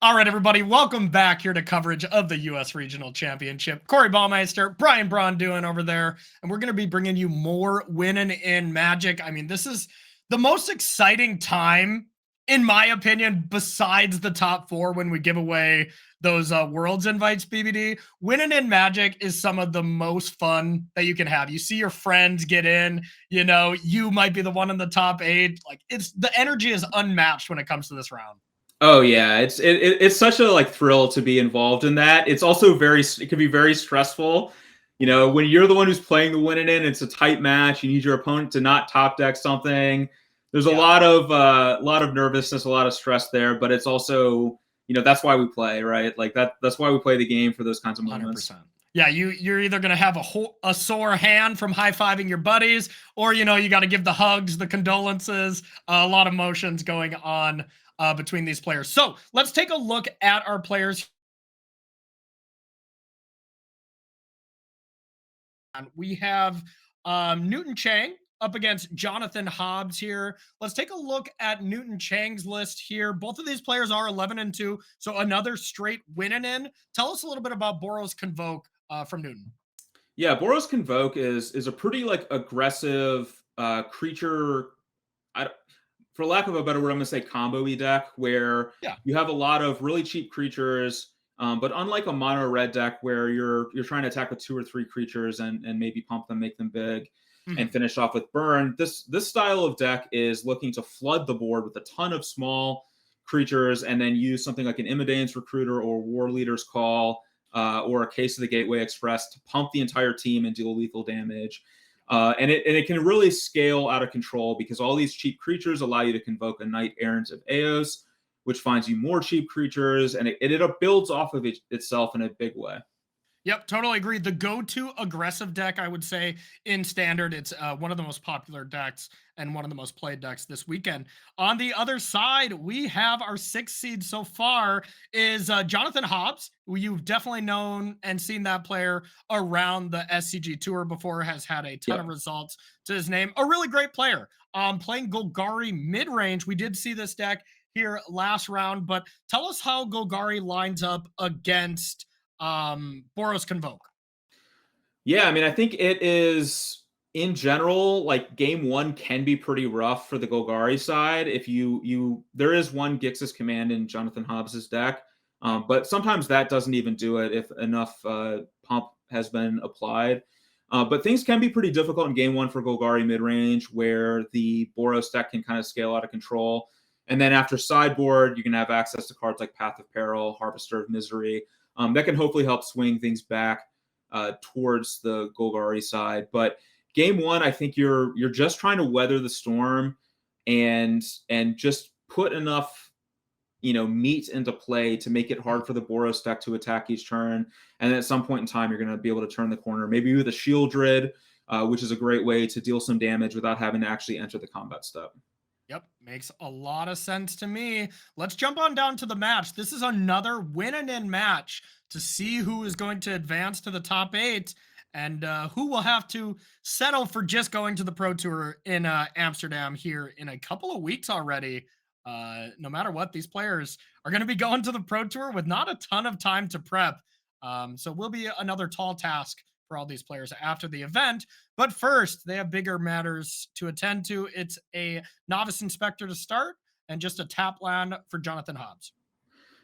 All right, everybody, welcome back here to coverage of the U.S. Regional Championship. Corey Baumeister, Brian Braun doing over there, and we're going to be bringing you more winning in Magic. I mean, this is the most exciting time, in my opinion, besides the top four when we give away those Worlds invites, BBD. Winning in Magic is some of the most fun that you can have. You see your friends get in, you might be the one in the top 8. Like, the energy is unmatched when it comes to this round. Oh yeah, it's such a thrill to be involved in that. It's also it can be very stressful. When you're the one who's playing the win in, it's a tight match. You need your opponent to not top deck something. There's a lot of nervousness, a lot of stress there, but it's also, that's why we play, right? Like that's why we play the game, for those kinds of moments. 100%. Yeah, you're either going to have a sore hand from high-fiving your buddies, or, you got to give the hugs, the condolences, a lot of emotions going on between these players. So let's take a look at our players. We have Newton Chang up against Jonathan Hobbs here. Let's take a look at Newton Chang's list here. Both of these players are 11-2, so another straight winning in. Tell us a little bit about Boros Convoke from Newton. Yeah, Boros Convoke is a pretty aggressive creature. For lack of a better word, I'm going to say combo-y deck, where you have a lot of really cheap creatures, but unlike a mono red deck where you're trying to attack with 2 or 3 creatures and maybe pump them, make them big, and finish off with burn, this style of deck is looking to flood the board with a ton of small creatures and then use something like an Imidane's Recruiter or War Leader's Call or a Case of the Gateway Express to pump the entire team and deal lethal damage. And it can really scale out of control because all these cheap creatures allow you to convoke a Knight Errant of Eos, which finds you more cheap creatures, and it builds off of itself in a big way. Yep, totally agree. The go-to aggressive deck, I would say, in Standard, it's one of the most popular decks and one of the most played decks this weekend. On the other side, we have our 6th seed so far is Jonathan Hobbs, who you've definitely known and seen that player around the SCG Tour before, has had a ton of results to his name. A really great player. Playing Golgari mid-range, we did see this deck here last round, but tell us how Golgari lines up against Boros Convoke. Yeah, I mean, I think it is, in general, game 1 can be pretty rough for the Golgari side. If there is one Gixis command in Jonathan Hobbs's deck, but sometimes that doesn't even do it if enough pump has been applied. But things can be pretty difficult in game 1 for Golgari midrange, where the Boros deck can kind of scale out of control. And then after sideboard, you can have access to cards like Path of Peril, Harvester of Misery, that can hopefully help swing things back towards the Golgari side. But game 1, I think you're just trying to weather the storm and just put enough meat into play to make it hard for the Boros deck to attack each turn. And then at some point in time, you're going to be able to turn the corner, maybe with a Shieldred, which is a great way to deal some damage without having to actually enter the combat step. Yep, makes a lot of sense to me. Let's jump on down to the match. This is another win-and-in match to see who is going to advance to the top 8 and who will have to settle for just going to the Pro Tour in Amsterdam here in a couple of weeks already. No matter what, these players are going to be going to the Pro Tour with not a ton of time to prep. So will be another tall task for all these players after the event. But first, they have bigger matters to attend to. It's a Novice Inspector to start and just a tap land for Jonathan Hobbs.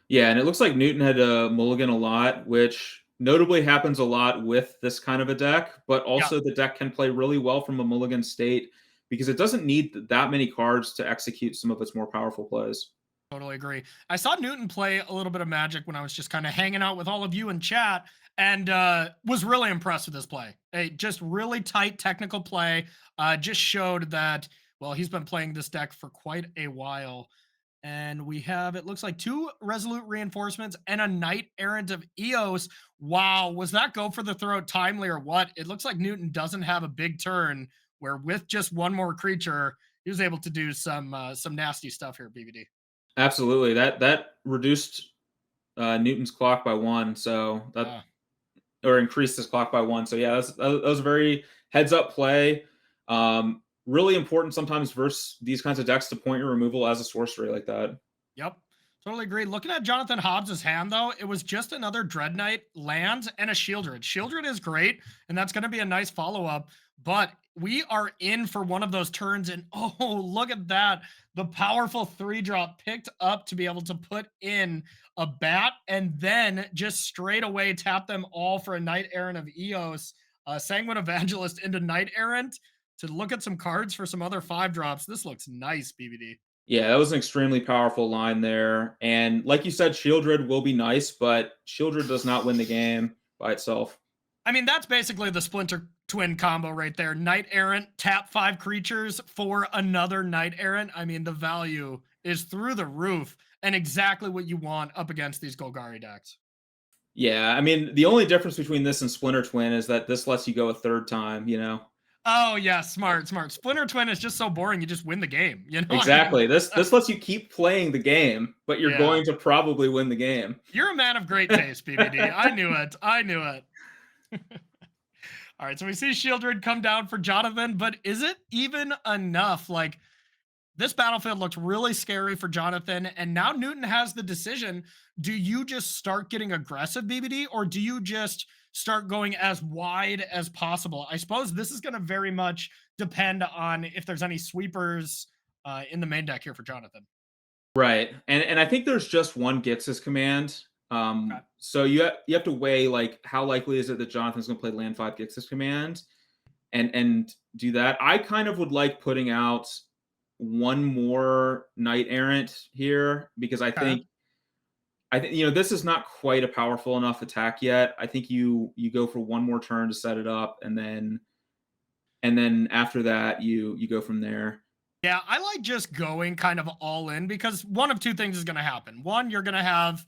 Yeah, and it looks like Newton had a mulligan a lot, which notably happens a lot with this kind of a deck, but also the deck can play really well from a mulligan state because it doesn't need that many cards to execute some of its more powerful plays. Totally agree. I saw Newton play a little bit of Magic when I was just kind of hanging out with all of you in chat, and was really impressed with this play. Just really tight technical play. Just showed that, well, he's been playing this deck for quite a while. And we have, it looks like 2 Resolute Reinforcements and a Knight Errant of Eos. Wow, was that go for the throat timely or what? It looks like Newton doesn't have a big turn, where with just one more creature, he was able to do some nasty stuff here, BBD. Absolutely. That reduced Newton's clock by 1, so that or increased his clock by 1. So yeah, that was a very heads up play. Really important sometimes versus these kinds of decks to point your removal as a sorcery like that. Yep. Totally agree. Looking at Jonathan Hobbs's hand, though, it was just another Dread Knight land and a Shieldred. Shieldred is great, and that's going to be a nice follow up. But we are in for one of those turns, and oh, look at that. The powerful 3-drop picked up to be able to put in a bat and then just straight away tap them all for a Knight Errant of Eos. Sanguine Evangelist into Knight Errant to look at some cards for some other 5-drops. This looks nice, BBD. Yeah, that was an extremely powerful line there. And like you said, Shieldred will be nice, but Shieldred does not win the game by itself. I mean, that's basically the Splinter Twin combo right there. Knight Errant, tap 5 creatures for another Knight Errant. I mean, the value is through the roof and exactly what you want up against these Golgari decks. Yeah, I mean, the only difference between this and Splinter Twin is that this lets you go a third time, you know? Oh, yeah, smart, smart. Splinter Twin is just so boring, you just win the game, you know? I mean, Exactly. This lets you keep playing the game, but you're yeah. going to probably win the game. You're a man of great taste, BBD. I knew it. I knew it. All right, so we see Shieldred come down for Jonathan, but is it even enough? Like, this battlefield looks really scary for Jonathan, and now Newton has the decision. Do you just start getting aggressive, BBD, or do you just start going as wide as possible? I suppose this is going to very much depend on if there's any sweepers in the main deck here for Jonathan. Right. And I think there's just one Gix's command. Okay. So you have to weigh like how likely is it that Jonathan's going to play land 5 Gix's command and do that. I kind of would like putting out one more Knight Errant here because Okay. I think you know this is not quite a powerful enough attack yet. I think you go for one more turn to set it up and then after that you go from there. Yeah, I like just going kind of all in because one of two things is going to happen. One, you're going to have,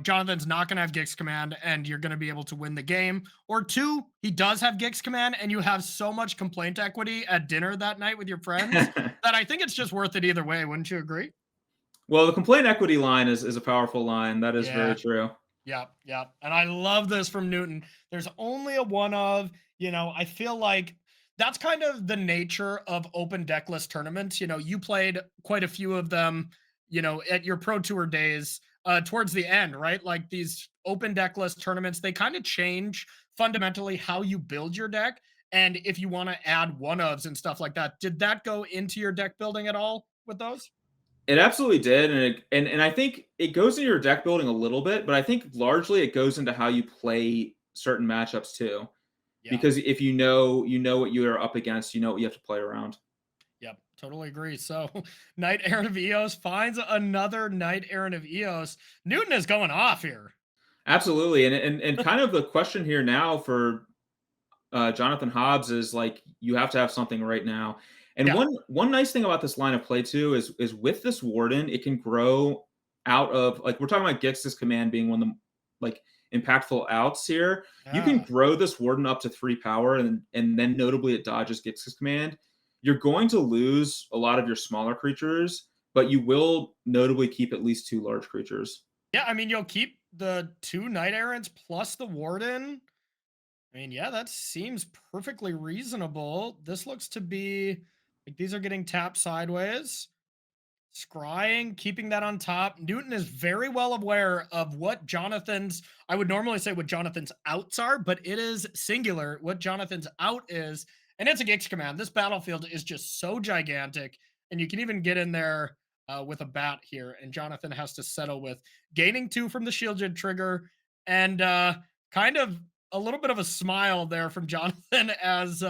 Jonathan's not going to have Gix Command and you're going to be able to win the game. Or two, he does have Gix Command and you have so much complaint equity at dinner that night with your friends that I think it's just worth it either way. Wouldn't you agree? Well, the complaint equity line is a powerful line. That is very Yeah. true. Yeah, yeah. And I love this from Newton. There's only a one of, I feel like that's kind of the nature of open decklist tournaments. You played quite a few of them, at your pro tour days towards the end, right? Like these open decklist tournaments, they kind of change fundamentally how you build your deck. And if you want to add one ofs and stuff like that, did that go into your deck building at all with those? It absolutely did, and I think it goes into your deck building a little bit, but I think largely it goes into how you play certain matchups too. Yeah. Because if you know what you are up against, you know what you have to play around. Yep, totally agree. So, Knight Errant of Eos finds another Knight Errant of Eos. Newton is going off here. Absolutely, and kind of the question here now for Jonathan Hobbs is like you have to have something right now. And Yeah. one nice thing about this line of play too is with this Warden, it can grow out of like we're talking about Gix's command being one of the like impactful outs here. You can Yeah. grow this Warden up to 3 power, and then notably it dodges Gix's command. You're going to lose a lot of your smaller creatures, but you will notably keep at least 2 large creatures. Yeah, I mean, you'll keep the 2 Knight Errants plus the Warden. I mean, yeah, that seems perfectly reasonable. This looks to be like these are getting tapped sideways. Scrying, keeping that on top. Newton is very well aware of what Jonathan's, I would normally say what Jonathan's outs are, but it is singular what Jonathan's out is. And it's a Gix command. This battlefield is just so gigantic. And you can even get in there with a bat here. And Jonathan has to settle with gaining 2 from the Shielded trigger and kind of a little bit of a smile there from Jonathan as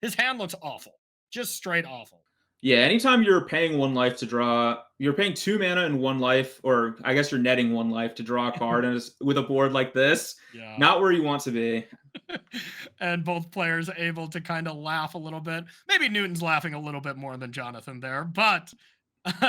his hand looks awful. Just straight awful. Yeah, anytime you're paying 1 life to draw, you're paying 2 mana and 1 life, or I guess you're netting 1 life to draw a card, and it's with a board like this, Yeah. not where you want to be. And both players able to kind of laugh a little bit. Maybe Newton's laughing a little bit more than Jonathan there, but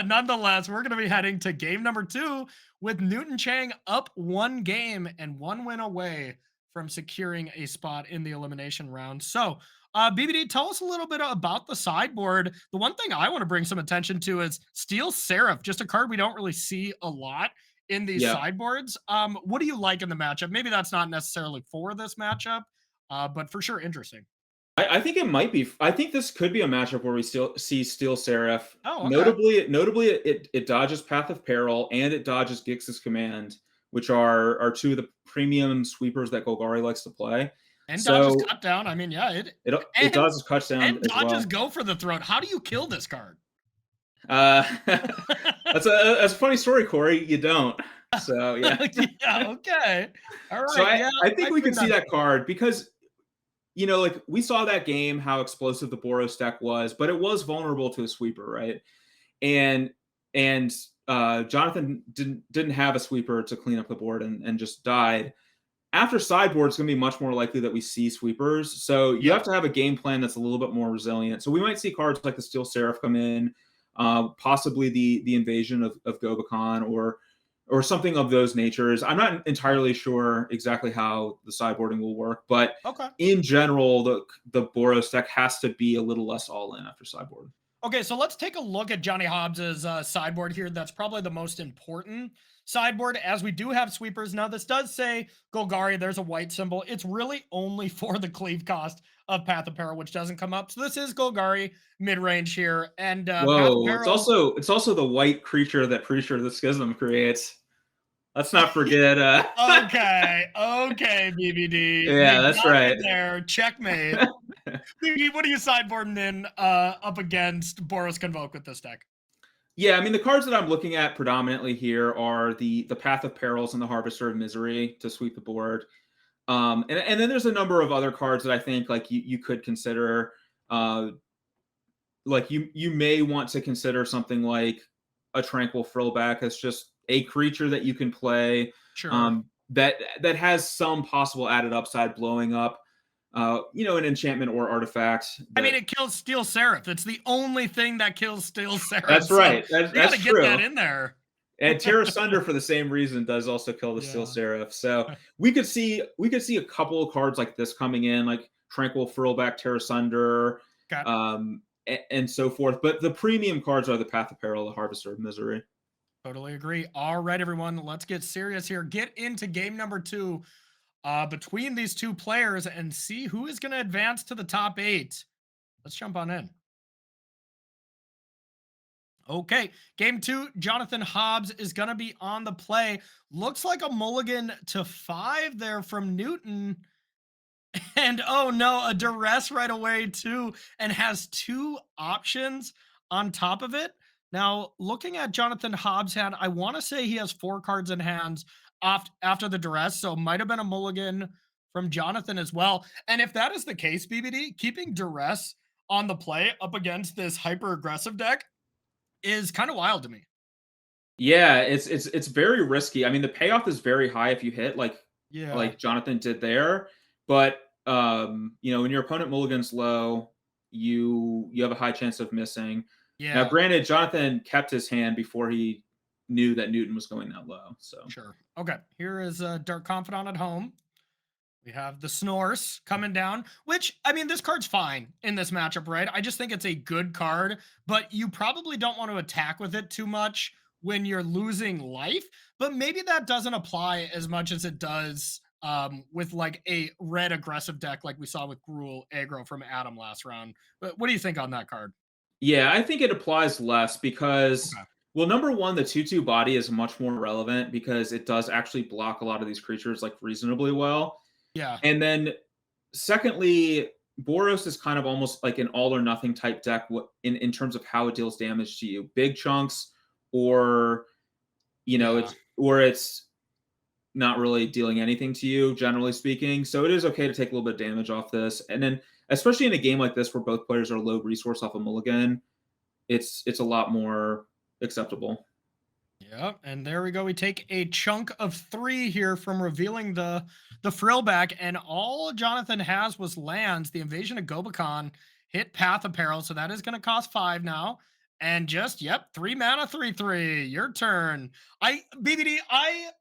nonetheless, we're going to be heading to game number 2 with Newton Chang up 1 game and 1 win away from securing a spot in the elimination round. So, BBD, tell us a little bit about the sideboard. The one thing I want to bring some attention to is Steel Seraph, just a card we don't really see a lot in these Yeah. sideboards. What do you like in the matchup? Maybe that's not necessarily for this matchup, but for sure interesting. I think it might be. I think this could be a matchup where we still see Steel Seraph. Oh, okay. Notably, it dodges Path of Peril and it dodges Gix's Command, which are two of the premium sweepers that Golgari likes to play. And dodges So cut down. I mean, yeah, it and does cut down as dodges well. go for the throat. How do you kill this card? Uh, that's a funny story, Corey. You don't. So yeah. Yeah, okay. All So right. Yeah, I think I we could turned see that. that card because like we saw that game how explosive the Boros deck was, but it was vulnerable to a sweeper, right? And and Jonathan didn't have a sweeper to clean up the board and just died. After sideboard, it's going to be much more likely that we see sweepers. So you Yeah, have to have a game plan that's a little bit more resilient. So we might see cards like the Steel Seraph come in, possibly the invasion of Gobakon or something of those natures. I'm not entirely sure exactly how the sideboarding will work, but okay. in general, the Boros deck has to be a little less all in after sideboard. Okay, so let's take a look at Johnny Hobbs's sideboard here. That's probably the most important sideboard, as we do have sweepers. Now, this does say Golgari. There's a white symbol. It's really only for the cleave cost of Path of Peril, which doesn't come up. So this is Golgari mid-range here. And Path of Whoa, Peril. it's also the white creature that Preacher of the Schism creates. Let's not forget. Okay, BBD. Yeah, You that's got me right. there. Checkmate. BBD, what are you sideboarding in up against Boros Convoke with this deck? Yeah, I mean the cards that I'm looking at predominantly here are the Path of Perils and the Harvester of Misery to sweep the board. And then there's a number of other cards that I think like you could consider. Like you may want to consider something like a Tranquil Frillback as just a creature that you can play Sure. that has some possible added upside blowing up an enchantment or artifact I mean, that it kills Steel Seraph. It's the only thing that kills Steel Seraph. that's So right. That's you got that's to get that true. in there. And Terra Sunder for the same reason does also kill the Steel Yeah. Seraph. So we could see a couple of cards like this coming in, like Tranquil Frillback, Terra Sunder, Okay. and so forth. But the premium cards are the Path of Peril, the Harvester of Misery. Totally agree. All right, everyone. Let's get serious here. Get into game number 2 between these two players and see who is going to advance to the top 8. Let's jump on in. Okay, game 2, Jonathan Hobbs is going to be on the play. Looks like a mulligan to 5 there from Newton. And oh no, a duress right away too, and has 2 options on top of it. Now, looking at Jonathan Hobbs' hand, I want to say he has 4 cards in hands after the duress, so might have been a mulligan from Jonathan as well. And if that is the case, BBD, keeping duress on the play up against this hyper aggressive deck is kind of wild to me. Yeah, it's very risky. I mean, the payoff is very high if you hit Yeah. like Jonathan did there, but when your opponent mulligans low, you have a high chance of missing. Now, Yeah. granted, Jonathan kept his hand before he knew that Newton was going that low. So Sure. Okay. Here is Dark Confidant at home. We have the Snores coming down, which, I mean, this card's fine in this matchup, right? I just think it's a good card, but you probably don't want to attack with it too much when you're losing life. But maybe that doesn't apply as much as it does with like a red aggressive deck like we saw with Gruul aggro from Adam last round. But what do you think on that card? yeah, I think it applies less because, Okay. well, number one, the 2/2 body is much more relevant because it does actually block a lot of these creatures like reasonably well. Yeah. And then secondly, Boros is kind of almost like an all or nothing type deck in terms of how it deals damage to you. Big chunks or Yeah. it's not really dealing anything to you, generally speaking. So it is okay to take a little bit of damage off this. And then especially in a game like this where both players are low resource off a mulligan, it's a lot more acceptable. Yep, and there we go. We take a chunk of 3 here from revealing the frillback, and all Jonathan has was lands. The invasion of Gobakon hit Path of Peril, so that is going to cost 5 now. And just 3 mana, 3/3. Your turn. I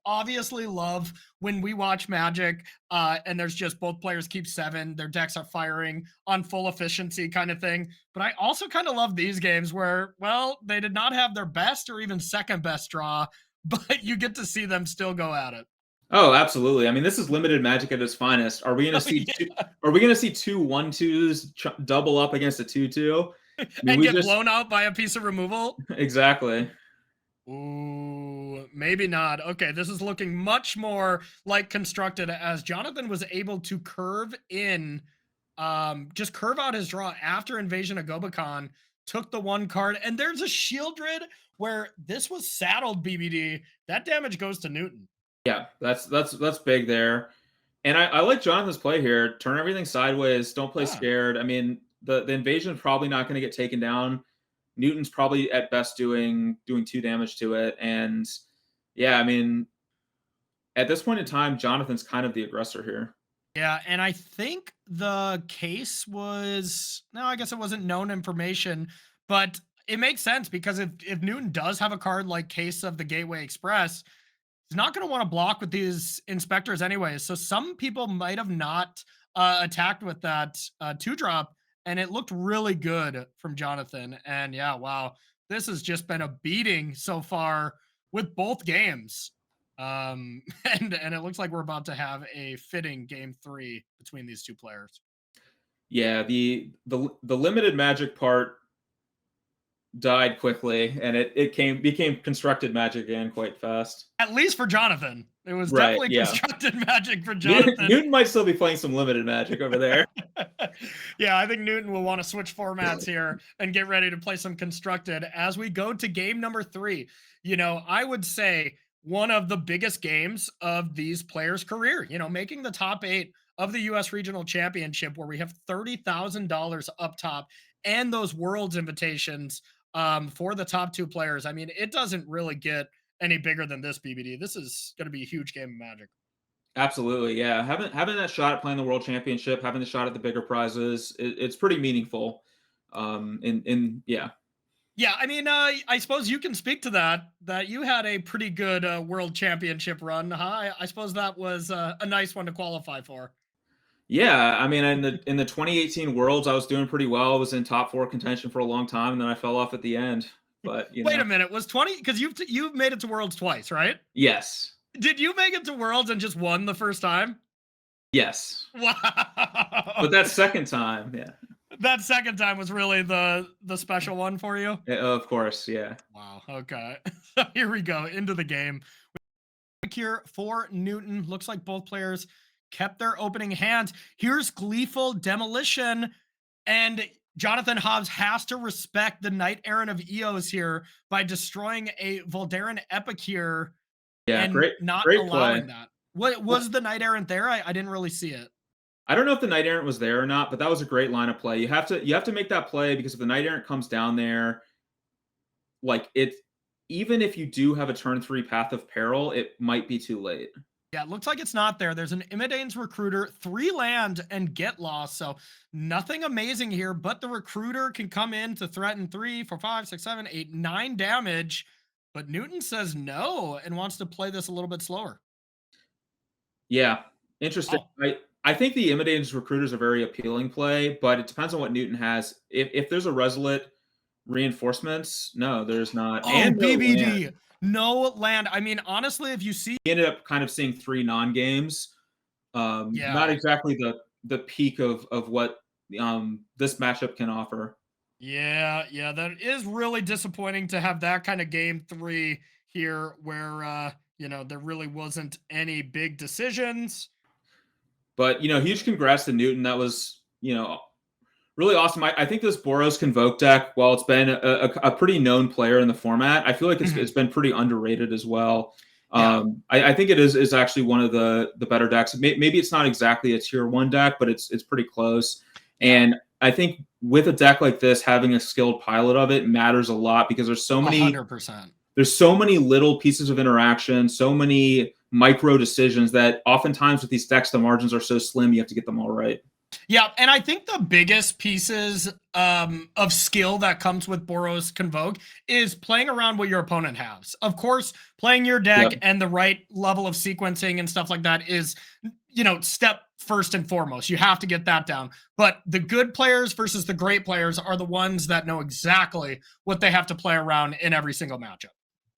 obviously love when we watch Magic, and there's just both players keep 7. Their decks are firing on full efficiency, kind of thing. But I also kind of love these games where, well, they did not have their best or even second best draw, but you get to see them still go at it. Oh, absolutely. I mean, this is limited Magic at its finest. Are we going to Oh, see yeah. two? Are we going to see two 1/2s double up against a 2/2? I mean, And we get just blown out by a piece of removal? exactly. Ooh, maybe not. Okay, this is looking much more like constructed as Jonathan was able to curve in, just curve out his draw after Invasion of Gobakon, took the one card, and there's a Shieldred where this was saddled BBD. That damage goes to Newton. Yeah, that's big there. And I like Jonathan's play here. Turn everything sideways. Don't play Yeah. scared. I mean, the invasion's probably not going to get taken down. Newton's probably at best doing 2 damage to it. And yeah, I mean, at this point in time, Jonathan's kind of the aggressor here. Yeah, and I think the case was no, I guess it wasn't known information, but it makes sense because if Newton does have a card like Case of the Gateway Express, he's not going to want to block with these inspectors anyways. So some people might have not attacked with that 2-drop, and it looked really good from Jonathan. And yeah, wow, this has just been a beating so far with both games. And it looks like we're about to have a fitting game 3 between these two players. Yeah, the limited Magic part died quickly, and it became constructed Magic again quite fast. At least for Jonathan, it was Right? definitely Yeah. constructed magic for Jonathan. Newton might still be playing some limited Magic over there. Yeah, I think Newton will want to switch formats here and get ready to play some constructed as we go to game number 3. You know, I would say one of the biggest games of these players' career, you know, making the top 8 of the US Regional Championship where we have $30,000 up top and those Worlds invitations for the top 2 players. I mean, it doesn't really get any bigger than this, BBD. This is going to be a huge game of Magic. Absolutely, yeah. Having that shot at playing the World Championship, having the shot at the bigger prizes, it's pretty meaningful. In yeah. Yeah, I mean, I suppose you can speak to that. That you had a pretty good World Championship run, huh? I suppose that was a nice one to qualify for. Yeah, I mean, in the 2018 Worlds, I was doing pretty well. I was in top 4 contention for a long time, and then I fell off at the end. But Wait a minute, was 20 because you've made it to Worlds twice, right? yes, Did you make it to Worlds and just won the first time? yes. Wow. But that second time, yeah, That second time was really the special one for you. of course, yeah. Wow. Okay. So here we go into the game. Here for Newton. Looks like both players kept their opening hands. Here's Gleeful Demolition. And Jonathan Hobbs has to respect the Knight Errant of Eos here by destroying a Voldaren Epic here Yeah, and great, not great allowing play. that. What was the Knight Errant there? I didn't really see it. I don't know if the Knight Errant was there or not, but that was a great line of play. You have to make that play because if the Knight Errant comes down there, like it, even if you do have a turn 3 Path of Peril, it might be too late. Yeah, it looks like it's not there. There's an Imidane's Recruiter, 3 land, and get lost. So nothing amazing here, but the Recruiter can come in to threaten 3, 4, 5, 6, 7, 8, 9 damage. But Newton says no and wants to play this a little bit slower. Yeah, interesting. Oh, I think the Imitator's Recruiter is a very appealing play, but it depends on what Newton has. If there's a Resolute reinforcements, no, there's not, oh, and no land. BBD. No land. I mean, honestly, if you see, He ended up kind of seeing 3 non-games. Not yeah, exactly the peak of what this matchup can offer. yeah, that is really disappointing to have that kind of game 3 here where, you know, there really wasn't any big decisions. But huge congrats to Newton. That was really awesome. I think this Boros Convoke deck, while it's been a pretty known player in the format, I feel like it's been pretty underrated as well. Yeah. I think it is actually one of the better decks. Maybe it's not exactly a tier 1 deck, but it's pretty close. Yeah. And I think with a deck like this, having a skilled pilot of it matters a lot because there's so many 100%. there's so many little pieces of interaction, so many micro decisions that oftentimes with these decks, the margins are so slim, you have to get them all right. Yeah, and I think the biggest pieces of skill that comes with Boros Convoke is playing around what your opponent has. Of course, playing your deck and the right level of sequencing and stuff like that is, step first and foremost. You have to get that down. But the good players versus the great players are the ones that know exactly what they have to play around in every single matchup.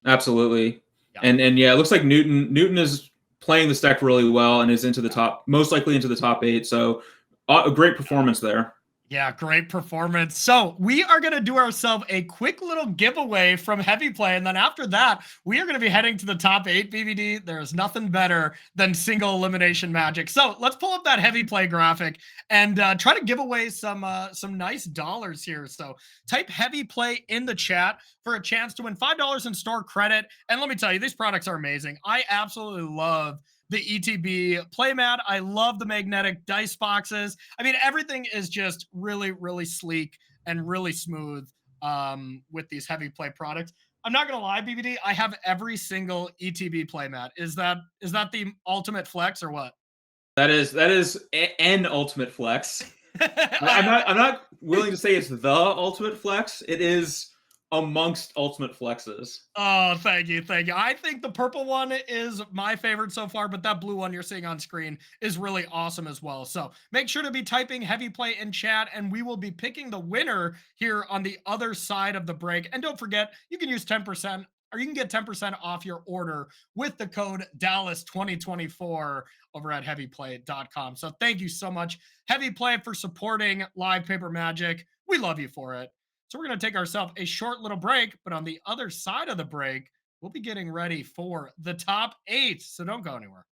Absolutely. Yeah. And yeah, it looks like Newton is playing this deck really well and is into the top, most likely into the top 8. So a great performance there. Yeah, great performance. So we are going to do ourselves a quick little giveaway from Heavy Play. And then after that, we are going to be heading to the top 8 BBD. There's nothing better than single elimination magic. So let's pull up that Heavy Play graphic and try to give away some nice dollars here. So type Heavy Play in the chat for a chance to win $5 in store credit. And let me tell you, these products are amazing. I absolutely love the ETB playmat. I love the magnetic dice boxes. I mean, everything is just really, really sleek and really smooth with these Heavy Play products. I'm not gonna lie, BBD, I have every single ETB playmat. Is that the ultimate flex or what? That is an ultimate flex. I'm not willing to say it's the ultimate flex. It is amongst ultimate flexes. Oh, thank you. Thank you. I think the purple one is my favorite so far, but that blue one you're seeing on screen is really awesome as well. So make sure to be typing Heavy Play in chat, and we will be picking the winner here on the other side of the break. And don't forget, you can use 10%, or you can get 10% off your order with the code Dallas2024 over at heavyplay.com. So thank you so much, Heavy Play, for supporting Live Paper Magic. We love you for it. So we're going to take ourselves a short little break, but on the other side of the break, we'll be getting ready for the top 8. So don't go anywhere.